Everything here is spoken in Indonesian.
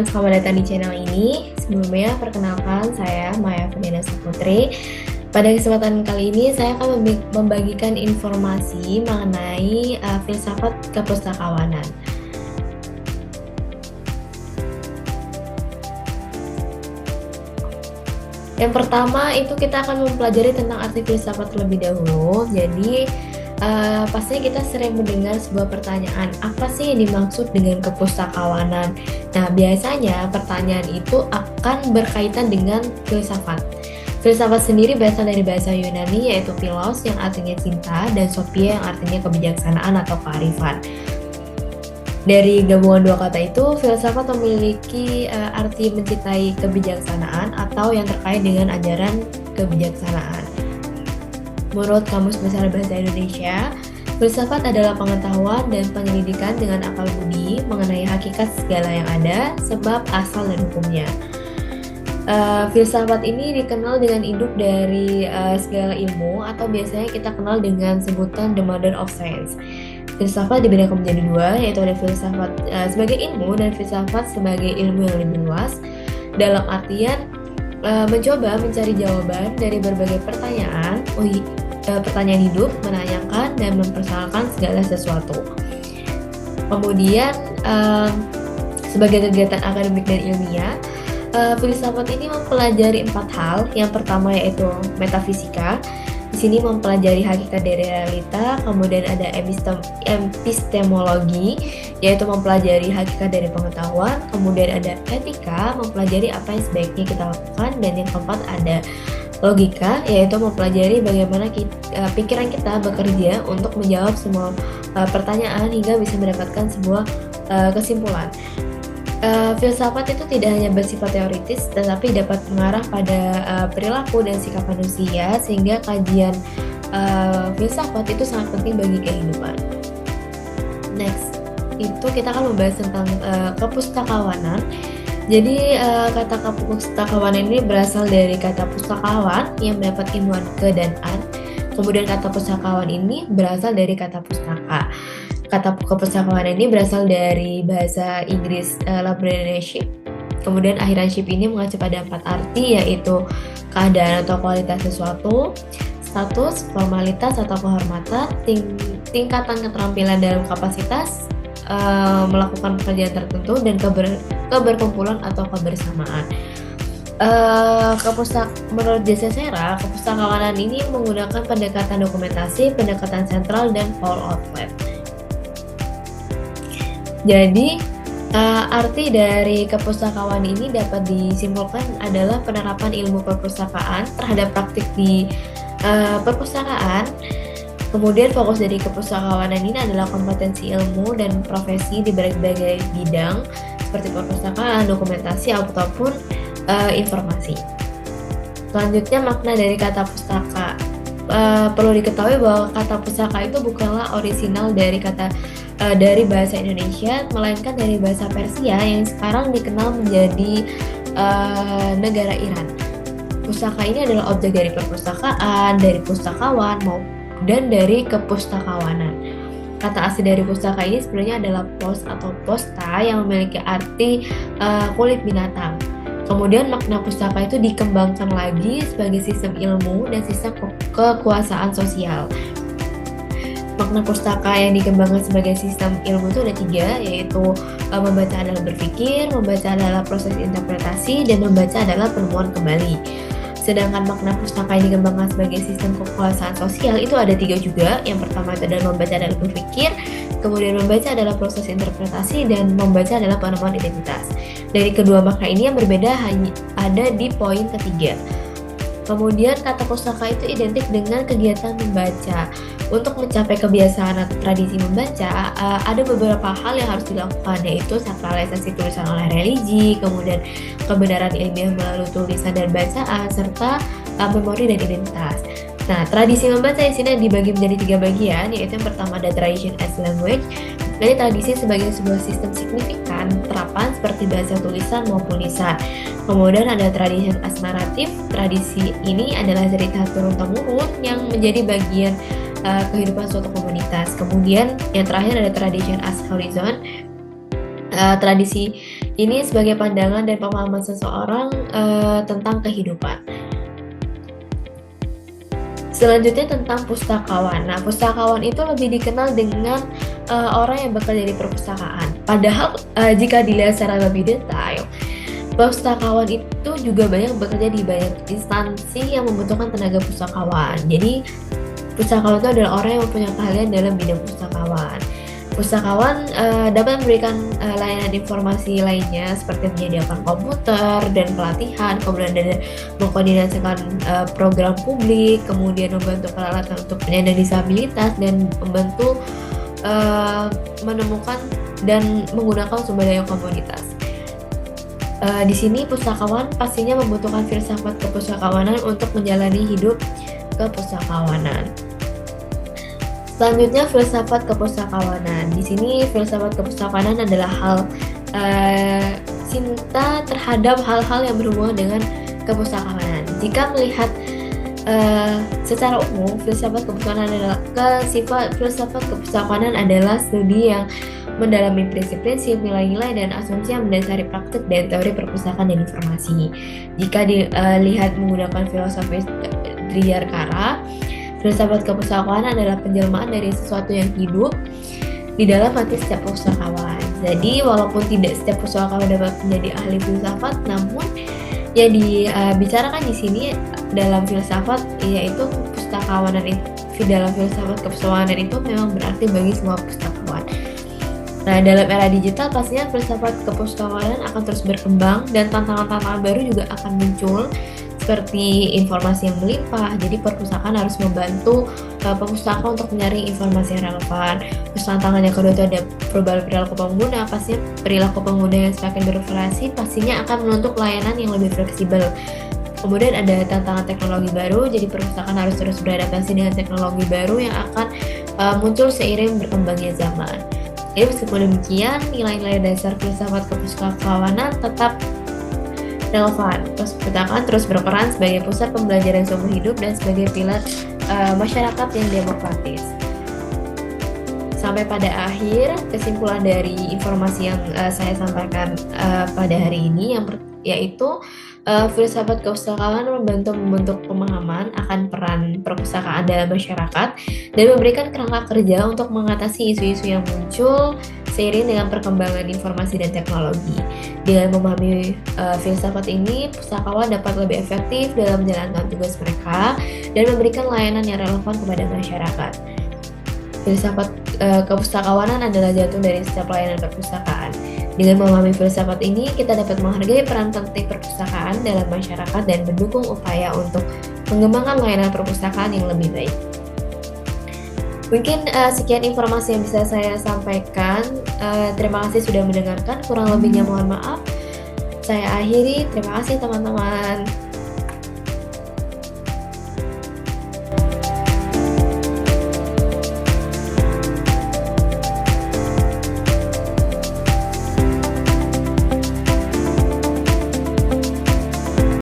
selamat datang di channel ini. Sebelumnya, perkenalkan saya Maya Ferdinand Putri. Pada kesempatan kali ini, saya akan membagikan informasi mengenai filsafat kepustakawanan. Yang pertama itu kita akan mempelajari tentang arti filsafat terlebih dahulu. Jadi pastinya kita sering mendengar sebuah pertanyaan, apa sih yang dimaksud dengan kepustakawanan? Nah, biasanya pertanyaan itu akan berkaitan dengan filsafat. Filsafat sendiri berasal dari bahasa Yunani yaitu philos yang artinya cinta dan sophia yang artinya kebijaksanaan atau kearifan. Dari gabungan dua kata itu, filsafat memiliki arti mencintai kebijaksanaan atau yang terkait dengan ajaran kebijaksanaan. Menurut Kamus Besar Bahasa Indonesia, filsafat adalah pengetahuan dan penyelidikan dengan akal budi mengenai hakikat segala yang ada, sebab, asal, dan hukumnya. Filsafat ini dikenal dengan induk dari segala ilmu atau biasanya kita kenal dengan sebutan the mother of science. Filsafat dibedakan menjadi dua, yaitu ada filsafat sebagai ilmu dan filsafat sebagai ilmu yang lebih luas, dalam artian mencoba mencari jawaban dari berbagai pertanyaan hidup, menanyakan dan mempersoalkan segala sesuatu. Kemudian sebagai kegiatan akademik dan ilmiah, filsafat ini mempelajari 4 hal. Yang pertama yaitu metafisika. Di sini mempelajari hakikat dari realita. Kemudian ada epistemologi, yaitu mempelajari hakikat dari pengetahuan. Kemudian ada etika, mempelajari apa yang sebaiknya kita lakukan. Dan yang keempat ada logika, yaitu mempelajari bagaimana pikiran kita bekerja untuk menjawab semua pertanyaan hingga bisa mendapatkan sebuah kesimpulan. Filsafat itu tidak hanya bersifat teoritis, tetapi dapat mengarah pada perilaku dan sikap manusia, sehingga kajian filsafat itu sangat penting bagi kehidupan. Next, itu kita akan membahas tentang kepustakawanan. Jadi kata kepustakawanan ini berasal dari kata pustakawan yang mendapat ilmuwan ke dan an. Kemudian kata pustakawan ini berasal dari kata pustaka. Kata kepustakawanan ini berasal dari bahasa Inggris librarianship. Kemudian akhiranship ini mengacu pada 4 arti, yaitu keadaan atau kualitas sesuatu, status, formalitas atau kehormatan, tingkatan keterampilan dalam kapasitas melakukan pekerjaan tertentu, dan keberkumpulan atau kebersamaan. Menurut Jesse Serra, kepustakawanan ini menggunakan pendekatan dokumentasi, pendekatan sentral, dan whole outlet. Jadi, arti dari kepustakawan ini dapat disimpulkan adalah penerapan ilmu perpustakaan terhadap praktik di perpustakaan. Kemudian fokus dari kepustakawanan ini adalah kompetensi ilmu dan profesi di berbagai bidang seperti perpustakaan, dokumentasi, ataupun informasi. Selanjutnya, makna dari kata pustaka. Perlu diketahui bahwa kata pustaka itu bukanlah orisinal dari bahasa Indonesia, melainkan dari bahasa Persia yang sekarang dikenal menjadi negara Iran. Pustaka ini adalah objek dari perpustakaan, dari pustakawan, dan dari kepustakawanan. Kata asli dari pustaka ini sebenarnya adalah pos atau posta yang memiliki arti kulit binatang. Kemudian makna pustaka itu dikembangkan lagi sebagai sistem ilmu dan sistem kekuasaan sosial. Makna pustaka yang dikembangkan sebagai sistem ilmu itu ada 3, yaitu membaca adalah berpikir, membaca adalah proses interpretasi, dan membaca adalah penemuan kembali. Sedangkan makna pustaka yang dikembangkan sebagai sistem kekuasaan sosial itu ada 3 juga. Yang pertama itu adalah membaca adalah berpikir, kemudian membaca adalah proses interpretasi, dan membaca adalah penemuan identitas. Dari kedua makna ini yang berbeda hanya ada di poin ketiga. Kemudian kata pustaka itu identik dengan kegiatan membaca. Untuk mencapai kebiasaan atau tradisi membaca, ada beberapa hal yang harus dilakukan, yaitu sakralisasi tulisan oleh religi, kemudian kebenaran ilmiah melalui tulisan dan bacaan, serta memori dan identitas. Nah, tradisi membaca di sini dibagi menjadi 3 bagian, yaitu yang pertama ada tradition as language. Jadi tradisi sebagai sebuah sistem signifikan terapan seperti bahasa tulisan maupun lisan. Kemudian ada tradition as narrative. Tradisi ini adalah cerita turun-temurun yang menjadi bagian kehidupan suatu komunitas. Kemudian yang terakhir ada tradition as horizon. Tradisi Ini sebagai pandangan dan pemahaman seseorang tentang kehidupan. Selanjutnya tentang pustakawan. Nah, pustakawan itu lebih dikenal dengan orang yang bekerja di perpustakaan. Padahal jika dilihat secara lebih detail, pustakawan itu juga banyak bekerja di banyak instansi yang membutuhkan tenaga pustakawan. Jadi, pustakawan itu adalah orang yang mempunyai keahlian dalam bidang pustakawan. Pustakawan dapat memberikan layanan informasi lainnya seperti menyediakan komputer dan pelatihan, kemudian mengkoordinasikan program publik, kemudian membantu peralatan untuk penyandang disabilitas, dan membantu menemukan dan menggunakan sumber daya komunitas. Di sini pustakawan pastinya membutuhkan filsafat kepustakawanan untuk menjalani hidup kepustakawanan. Selanjutnya filsafat kepustakawanan. Di sini filsafat kepustakawanan adalah hal cinta terhadap hal-hal yang berhubungan dengan kepustakawanan. Jika melihat secara umum, filsafat kepustakawanan adalah studi yang mendalami prinsip-prinsip, nilai-nilai, dan asumsi yang mendasari praktik dan teori perpustakaan dan informasi. Jika dilihat menggunakan filosofi Dryarkara, filsafat kepustakawanan adalah penjelmaan dari sesuatu yang hidup di dalam hati setiap pustakawan. Jadi, walaupun tidak setiap pustakawan dapat menjadi ahli filsafat, namun yang dibicarakan di sini dalam filsafat yaitu pustakawanan itu, dalam filsafat kepustakawanan itu memang berarti bagi semua pustakawan. Nah, dalam era digital pastinya filsafat kepustakawanan akan terus berkembang dan tantangan-tantangan baru juga akan muncul, seperti informasi yang melimpah. Jadi perpustakaan harus membantu pemustaka untuk menyaring informasi yang relevan. Terus tantangan yang kedua itu ada perubahan perilaku pengguna. Pastinya perilaku pengguna yang semakin bervariasi pastinya akan menuntut layanan yang lebih fleksibel. Kemudian ada tantangan teknologi baru, jadi perpustakaan harus terus beradaptasi dengan teknologi baru yang akan muncul seiring berkembangnya zaman. Jadi meskipun demikian, nilai-nilai dasar filsafat kepustakawanan tetap relevan. Perpustakaan terus berperan sebagai pusat pembelajaran seumur hidup dan sebagai pilar masyarakat yang demokratis. Sampai pada akhir, kesimpulan dari informasi yang saya sampaikan pada hari ini yaitu filsafat kepustakawanan membentuk pemahaman akan peran perpustakaan dalam masyarakat dan memberikan kerangka kerja untuk mengatasi isu-isu yang muncul seiring dengan perkembangan informasi dan teknologi. Dengan memahami filsafat ini, pustakawan dapat lebih efektif dalam menjalankan tugas mereka dan memberikan layanan yang relevan kepada masyarakat. Filsafat kepustakawanan adalah jantung dari setiap layanan perpustakaan. Dengan memahami filsafat ini, kita dapat menghargai peran penting perpustakaan dalam masyarakat dan mendukung upaya untuk mengembangkan layanan perpustakaan yang lebih baik. Mungkin sekian informasi yang bisa saya sampaikan. Terima kasih sudah mendengarkan. Kurang lebihnya mohon maaf. Saya akhiri. Terima kasih teman-teman.